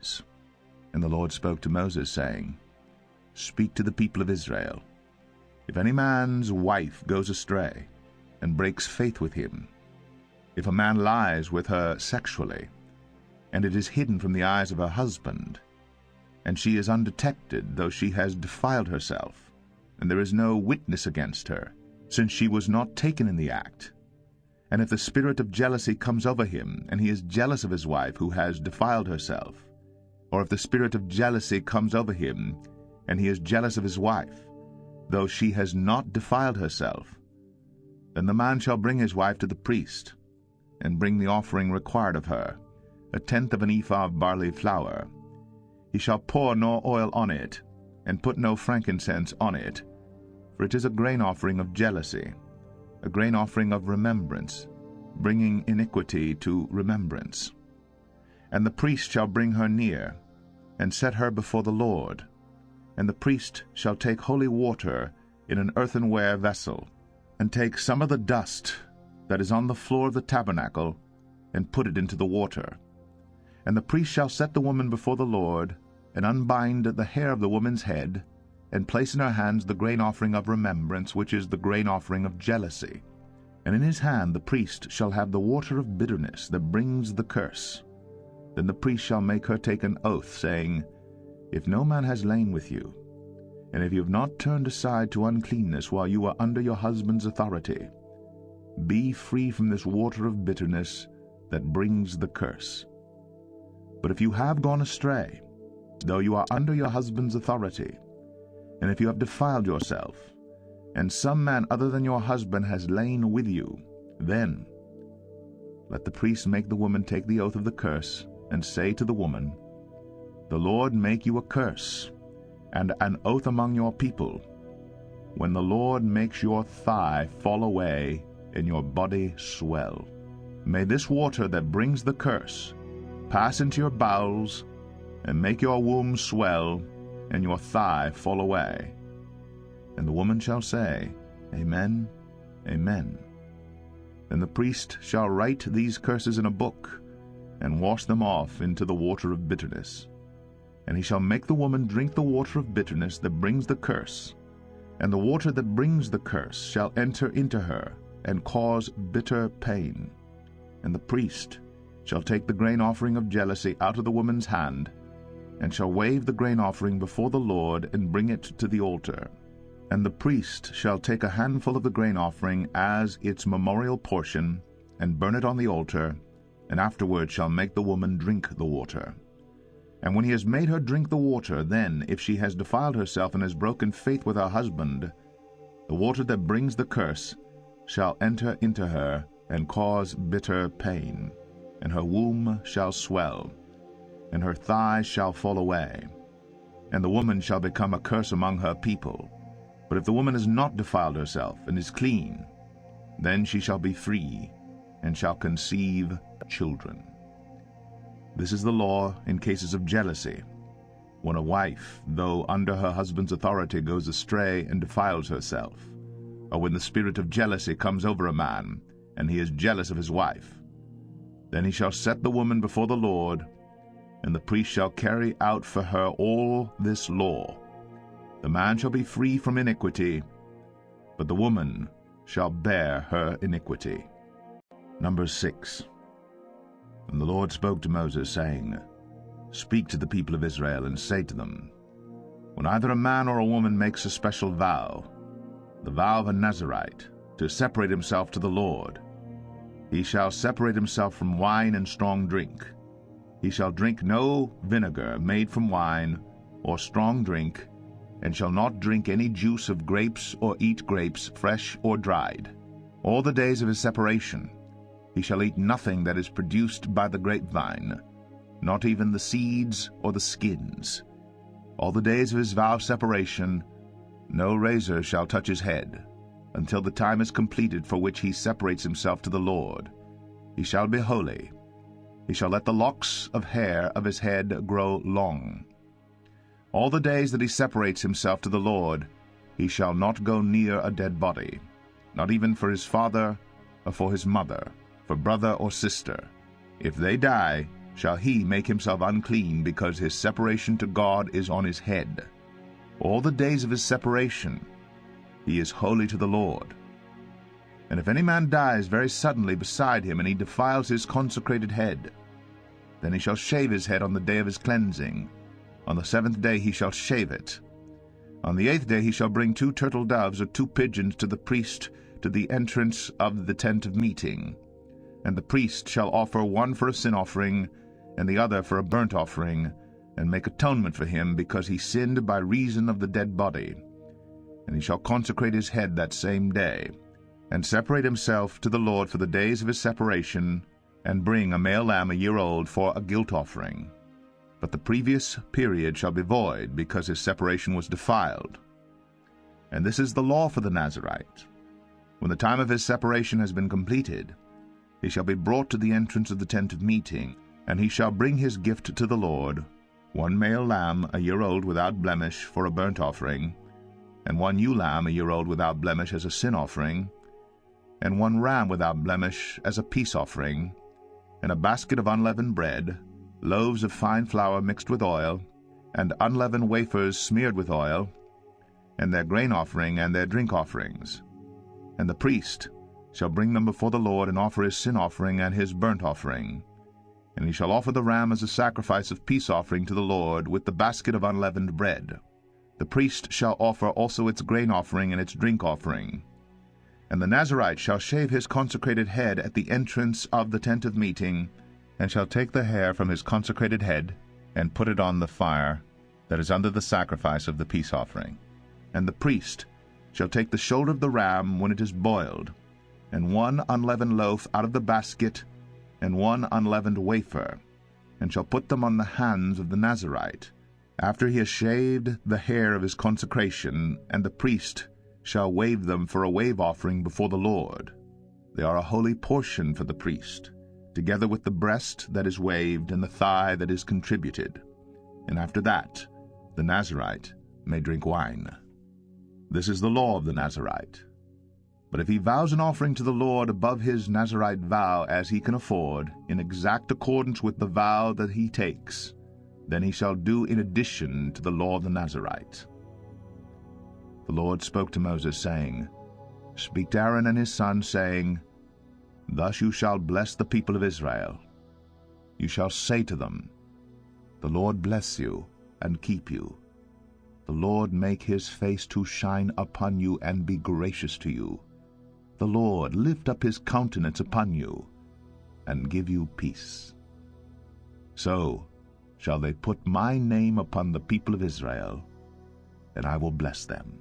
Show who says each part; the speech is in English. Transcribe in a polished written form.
Speaker 1: days. And the Lord spoke to Moses, saying, Speak to the people of Israel. If any man's wife goes astray, and breaks faith with him, if a man lies with her sexually, and it is hidden from the eyes of her husband, and she is undetected, though she has defiled herself, and there is no witness against her, since she was not taken in the act, and if the spirit of jealousy comes over him, and he is jealous of his wife who has defiled herself, or if the spirit of jealousy comes over him, and he is jealous of his wife, though she has not defiled herself, then the man shall bring his wife to the priest, and bring the offering required of her, 1/10 of an ephah of barley flour. He shall pour no oil on it, and put no frankincense on it, for it is a grain offering of jealousy, a grain offering of remembrance, bringing iniquity to remembrance. And the priest shall bring her near, and set her before the Lord. And the priest shall take holy water in an earthenware vessel, and take some of the dust that is on the floor of the tabernacle, and put it into the water. And the priest shall set the woman before the Lord, and unbind the hair of the woman's head, and place in her hands the grain offering of remembrance, which is the grain offering of jealousy. And in his hand the priest shall have the water of bitterness that brings the curse. Then the priest shall make her take an oath, saying, If no man has lain with you, and if you have not turned aside to uncleanness while you are under your husband's authority, be free from this water of bitterness that brings the curse. But if you have gone astray, though you are under your husband's authority, and if you have defiled yourself, and some man other than your husband has lain with you, then let the priest make the woman take the oath of the curse, and say to the woman, The Lord make you a curse, and an oath among your people, when the Lord makes your thigh fall away and your body swell. May this water that brings the curse pass into your bowels, and make your womb swell, and your thigh fall away. And the woman shall say, Amen, Amen. Then the priest shall write these curses in a book, and wash them off into the water of bitterness. And he shall make the woman drink the water of bitterness that brings the curse, and the water that brings the curse shall enter into her, and cause bitter pain. And the priest shall take the grain offering of jealousy out of the woman's hand, and shall wave the grain offering before the Lord, and bring it to the altar. And the priest shall take a handful of the grain offering as its memorial portion, and burn it on the altar, and afterward shall make the woman drink the water. And when he has made her drink the water, then, if she has defiled herself and has broken faith with her husband, the water that brings the curse shall enter into her, and cause bitter pain, and her womb shall swell, and her thighs shall fall away, and the woman shall become a curse among her people. But if the woman has not defiled herself, and is clean, then she shall be free, and shall conceive children. This is the law in cases of jealousy, when a wife, though under her husband's authority, goes astray and defiles herself, or when the spirit of jealousy comes over a man, and he is jealous of his wife. Then he shall set the woman before the Lord, and the priest shall carry out for her all this law. The man shall be free from iniquity, but the woman shall bear her iniquity. Numbers 6. And the Lord spoke to Moses, saying, Speak to the people of Israel, and say to them, When either a man or a woman makes a special vow, the vow of a Nazirite, to separate himself to the Lord, he shall separate himself from wine and strong drink. He shall drink no vinegar made from wine, or strong drink, and shall not drink any juice of grapes, or eat grapes, fresh or dried. All the days of his separation he shall eat nothing that is produced by the grapevine, not even the seeds or the skins. All the days of his vow of separation no razor shall touch his head, until the time is completed for which he separates himself to the Lord. He shall be holy. He shall let the locks of hair of his head grow long. All the days that he separates himself to the Lord, he shall not go near a dead body, not even for his father or for his mother, for brother or sister. If they die, shall he make himself unclean, because his separation to God is on his head. All the days of his separation he is holy to the Lord. And if any man dies very suddenly beside him, and he defiles his consecrated head, then he shall shave his head on the day of his cleansing. On the 7th day he shall shave it. On the 8th day he shall bring 2 turtle doves or 2 pigeons to the priest to the entrance of the tent of meeting. And the priest shall offer one for a sin offering, and the other for a burnt offering, and make atonement for him, because he sinned by reason of the dead body. And he shall consecrate his head that same day, and separate himself to the Lord for the days of his separation, and bring a male lamb a year old for a guilt offering. But the previous period shall be void, because his separation was defiled. And this is the law for the Nazirite. When the time of his separation has been completed, he shall be brought to the entrance of the tent of meeting, and he shall bring his gift to the Lord, 1 male lamb a year old without blemish for a burnt offering, and 1 ewe lamb a year old without blemish as a sin offering, and 1 ram without blemish as a peace offering, and a basket of unleavened bread, loaves of fine flour mixed with oil, and unleavened wafers smeared with oil, and their grain offering and their drink offerings. And the priest shall bring them before the Lord, and offer his sin offering and his burnt offering. And he shall offer the ram as a sacrifice of peace offering to the Lord, with the basket of unleavened bread. The priest shall offer also its grain offering and its drink offering. And the Nazirite shall shave his consecrated head at the entrance of the tent of meeting, and shall take the hair from his consecrated head, and put it on the fire that is under the sacrifice of the peace offering. And the priest shall take the shoulder of the ram when it is boiled, and 1 unleavened loaf out of the basket, and 1 unleavened wafer, and shall put them on the hands of the Nazirite, after he has shaved the hair of his consecration, and the priest shall wave them for a wave offering before the Lord. They are a holy portion for the priest, together with the breast that is waved and the thigh that is contributed. And after that the Nazirite may drink wine. This is the law of the Nazirite. But if he vows an offering to the Lord above his Nazirite vow as he can afford, in exact accordance with the vow that he takes, then he shall do in addition to the law of the Nazirite. The Lord spoke to Moses, saying, Speak to Aaron and his sons, saying, Thus you shall bless the people of Israel. You shall say to them, The Lord bless you and keep you. The Lord make his face to shine upon you and be gracious to you. The Lord lift up his countenance upon you and give you peace. So shall they put my name upon the people of Israel, and I will bless them.